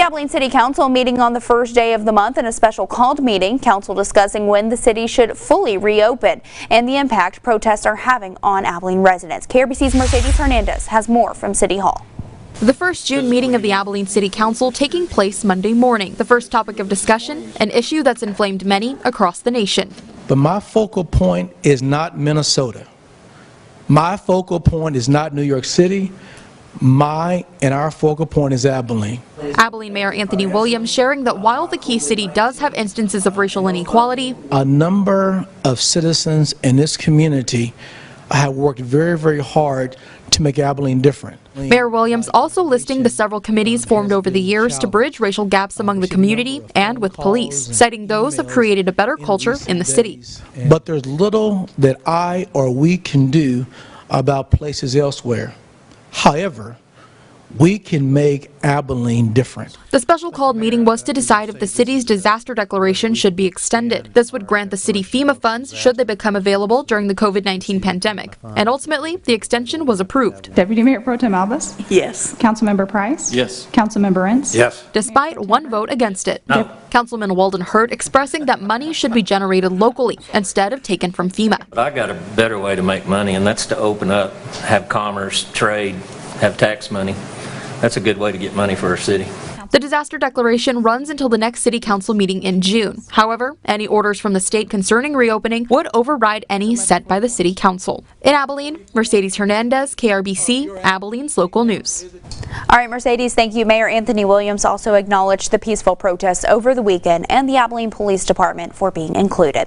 Abilene City Council meeting on the first day of the month in a special called meeting. Council discussing when the city should fully reopen and the impact protests are having on Abilene residents. KRBC's Mercedes Hernandez has more from City Hall. The first June meeting of the Abilene City Council taking place Monday morning. The first topic of discussion, an issue that's inflamed many across the nation. But my focal point is not Minnesota. My focal point is not New York City. Our focal point is Abilene. Abilene Mayor Anthony Williams sharing that while the key city does have instances of racial inequality, a number of citizens in this community have worked very, very hard to make Abilene different. Mayor Williams also listing the several committees formed over the years to bridge racial gaps among the community and with police, citing those have created a better culture in the city. But there's little that I or we can do about places elsewhere. However, we can make Abilene different. The special called meeting was to decide if the city's disaster declaration should be extended. This would grant the city FEMA funds should they become available during the COVID-19 pandemic. And ultimately, the extension was approved. Deputy Mayor Pro Tem Albus? Yes. Councilmember Price? Yes. Councilmember Ince? Yes. Despite one vote against it. No. Councilman Walden Hurt expressing that money should be generated locally instead of taken from FEMA. But I got a better way to make money, and that's to open up, have commerce, trade, have tax money. That's a good way to get money for our city. The disaster declaration runs until the next city council meeting in June. However, any orders from the state concerning reopening would override any set by the city council. In Abilene, Mercedes Hernandez, KRBC, Abilene's local news. All right, Mercedes, thank you. Mayor Anthony Williams also acknowledged the peaceful protests over the weekend and the Abilene Police Department for being included.